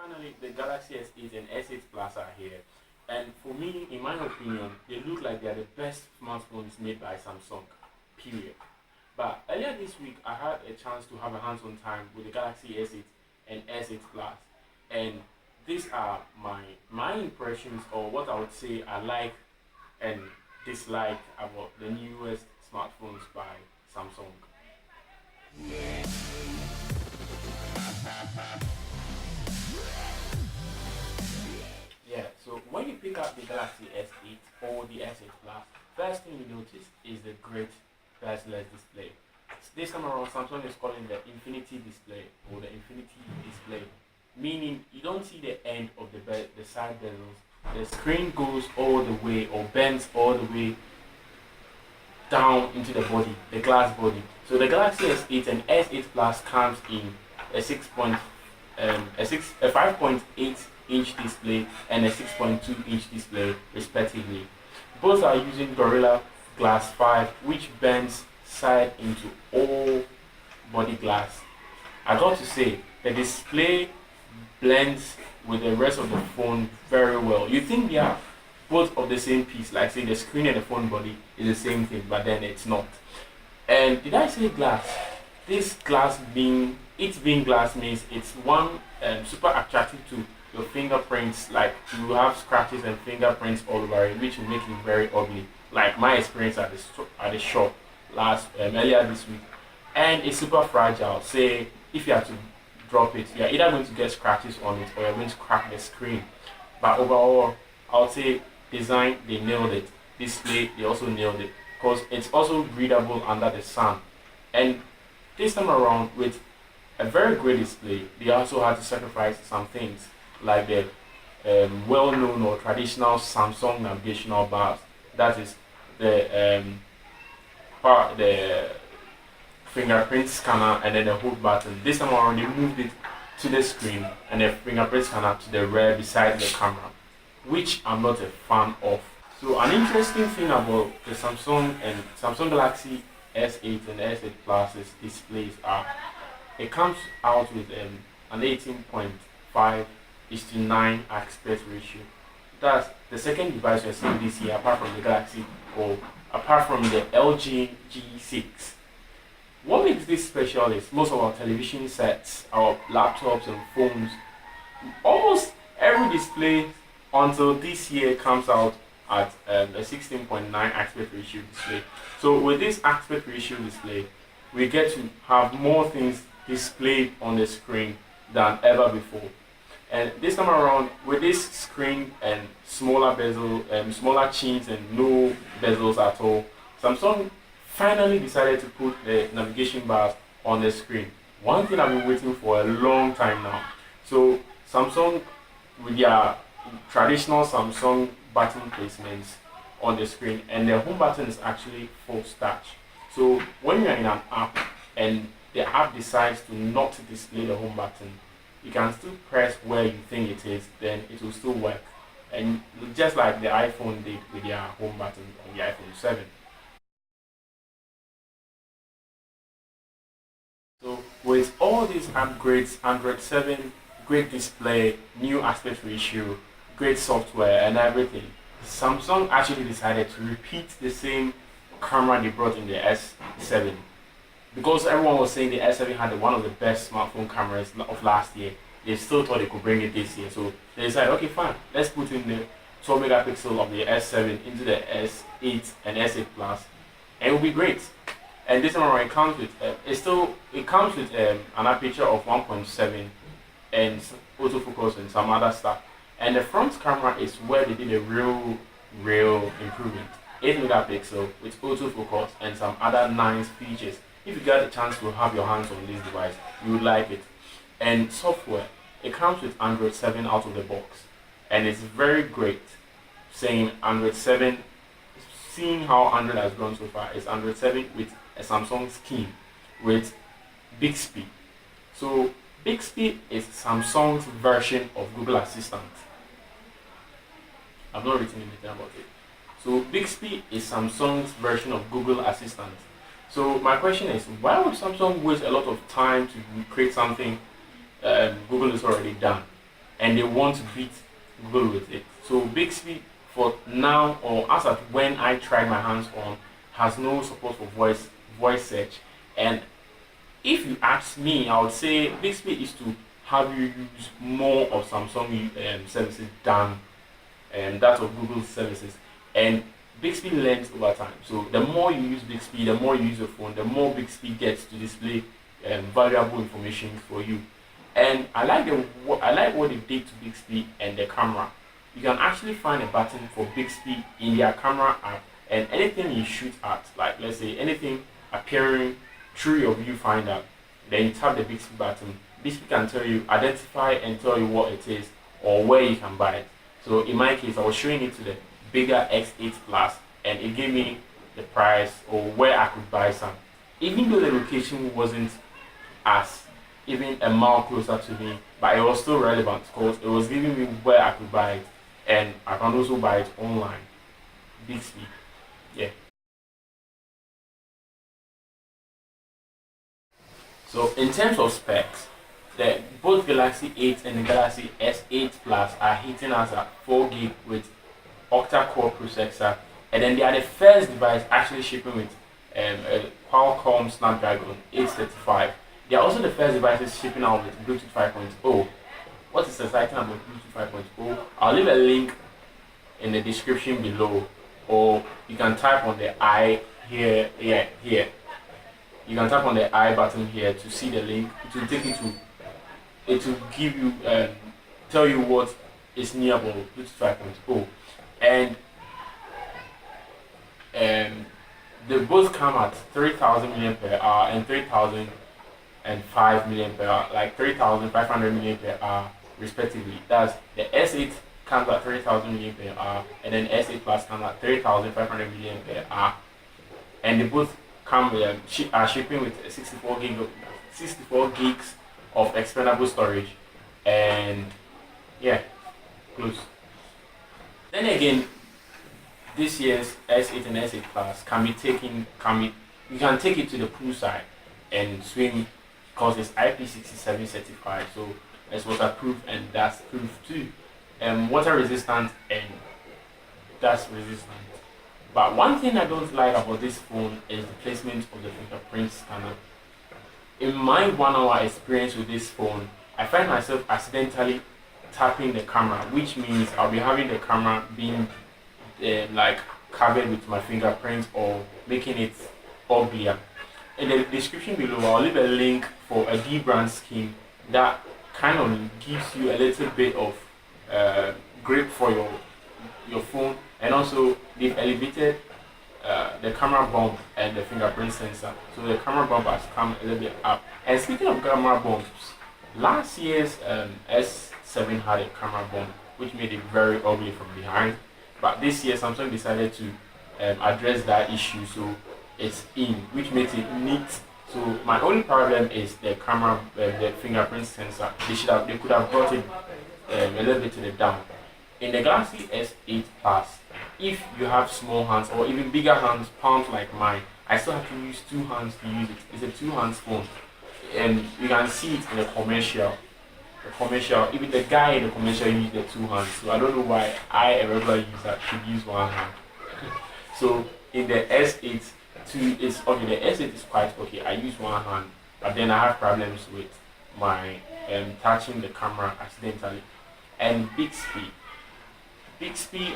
Finally, the Galaxy S8 and S8 Plus are here. And for me, in my opinion, they look like they're the best smartphones made by Samsung, period. But earlier this week, I had a chance to have a hands-on time with the Galaxy S8 and S8 Plus. And these are my impressions, or what I would say I like and dislike about the newest smartphones by Samsung. Yeah, so when you pick up the Galaxy S8 or the S8 Plus, first thing you notice is the great bezel display. This time around, Samsung is calling the infinity display or the infinity display, meaning you don't see the end of the side bezels. The screen goes all the way or bends all the way down into the body, the glass body. So the Galaxy S8 and S8 Plus comes in a 5.8-inch display and a 6.2-inch display respectively. Both are using Gorilla Glass 5, which bends side into all body glass. I got to say, the display blends with the rest of the phone very well. You think they are both of the same piece, like say the screen and the phone body is the same thing, but then it's not. And did I say glass? This glass being glass means it's one super attractive to your fingerprints. Like you have scratches and fingerprints all over it, which will make it very ugly. Like my experience at the shop earlier this week. And it's super fragile. Say if you have to drop it, you're either going to get scratches on it or you're going to crack the screen. But overall, I would say design, they nailed it. Display, they also nailed it, because it's also breathable under the sun. And this time around, with a very great display, they also had to sacrifice some things like the well-known or traditional Samsung navigational bars. That is the the fingerprint scanner and then the hold button. This time around, they moved it to the screen and the fingerprint scanner to the rear beside the camera, which I'm not a fan of. So an interesting thing about the Samsung Galaxy S8 and S8 Plus's displays are it comes out with an 18.5:9 aspect ratio. That's the second device we're seeing this year, apart from the Galaxy or apart from the LG G6. What makes this special is most of our television sets, our laptops and phones, almost every display until this year comes out at a 16.9 aspect ratio display. So with this aspect ratio display, we get to have more things displayed on the screen than ever before. And this time around, with this screen and smaller bezel, smaller chins and no bezels at all, Samsung finally decided to put the navigation bars on the screen. One thing I've been waiting for a long time now. So Samsung, with their traditional Samsung button placements on the screen, and the home button is actually force touch. So when you're in an app and the app decides to not display the home button, you can still press where you think it is, then it will still work. And just like the iPhone did with their home button on the iPhone 7. So with all these upgrades, Android 7, great display, new aspect ratio, great software and everything, Samsung actually decided to repeat the same camera they brought in the S7. Because everyone was saying the S7 had one of the best smartphone cameras of last year, they still thought they could bring it this year. So they decided, okay fine, let's put in the 12 megapixel of the S7 into the S8 and S8 Plus, and it will be great. And this time around, it comes with an aperture of 1.7 and autofocus and some other stuff. And the front camera is where they did a real improvement. 8 megapixel with autofocus and some other nice features. If you get a chance to have your hands on this device, you would like it. And software, it comes with Android 7 out of the box, and it's very great. Saying Android 7, seeing how Android has grown so far, is Android 7 with a Samsung scheme with Bixby. So Bixby is Samsung's version of Google Assistant. I've not written anything about it. So Bixby is Samsung's version of Google Assistant. So my question is, why would Samsung waste a lot of time to create something Google has already done? and they want to beat Google with it. So Bixby for now, or as at when I tried my hands on, has no support for voice search. And if you ask me, I would say Bixby is to have you use more of Samsung services than that of Google services. And Bixby learns over time. So the more you use Bixby, the more you use your phone, the more Bixby gets to display valuable information for you. And I like what they did to Bixby and the camera. You can actually find a button for Bixby in their camera app, and anything you shoot at, like let's say anything appearing through your viewfinder, then you tap the Bixby button. Bixby can tell you, identify and tell you what it is or where you can buy it. So in my case, I was showing it to the bigger X8 Plus, and it gave me the price or where I could buy some. Even though the location wasn't as even a mile closer to me, but it was still relevant because it was giving me where I could buy it, and I can also buy it online. Bixby, yeah. So in terms of specs, both Galaxy 8 and the Galaxy S8 Plus are hitting us at 4 gig with octa-core processor, and then they are the first device actually shipping with a Qualcomm Snapdragon 835. They are also the first devices shipping out with Bluetooth 5.0. What is exciting about Bluetooth 5.0? I'll leave a link in the description below, or you can type on the I here. You can tap on the I button here to see the link. It will take you to, it will give you, tell you what is new about Bluetooth 5.0. And they both come at 3000 mAh and 3005 mAh, like 3500 mAh respectively. That's the S8 comes at 3000 mAh, and then S8 Plus comes at 3500 mAh, and they both come with are shipping with 64 gigs of expandable storage, and yeah, close. Then again, this year's S8 and S8 Plus you can take it to the poolside and swim because it's IP67 certified, so it's waterproof and dust proof too, water resistant and dust resistant. But one thing I don't like about this phone is the placement of the fingerprint scanner. In my 1 hour experience with this phone, I find myself accidentally tapping the camera, which means I'll be having the camera being like covered with my fingerprint or making it uglier. In the description below, I'll leave a link for a debrand scheme that kind of gives you a little bit of grip for your phone, and also they've elevated the camera bump and the fingerprint sensor, so the camera bump has come a little bit up. And speaking of camera bumps, last year's S7 had a camera bump which made it very ugly from behind, but this year Samsung decided to address that issue, so it's in, which makes it neat. So my only problem is the camera, the fingerprint sensor. They could have brought it a little bit to the down. In the Galaxy S8 Plus, if you have small hands or even bigger hands, palms like mine, I still have to use 2 hands to use it. It's a 2-hand phone, and you can see it in the commercial. Even the guy in the commercial used the 2 hands. So I don't know why I, a regular user, should use 1 hand. So in the S8 it's okay. The S8 is quite okay. I use 1 hand, but then I have problems with my touching the camera accidentally. And Bixby,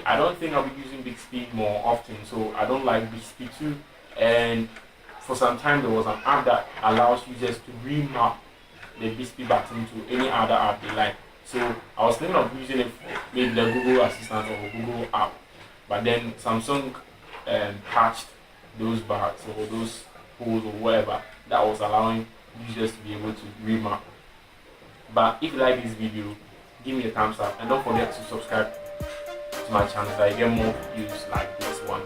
I don't think I'll be using Bixby more often, so I don't like Bixby too. And for some time there was an app that allows users to remap the Bixby button to any other app they like. So I was thinking of using it for maybe the Google Assistant or Google app, but then Samsung patched those bugs or those holes or whatever that was allowing users to be able to remap. But if you like this video, give me a thumbs up and don't forget to subscribe to my channel so I get more videos like this one.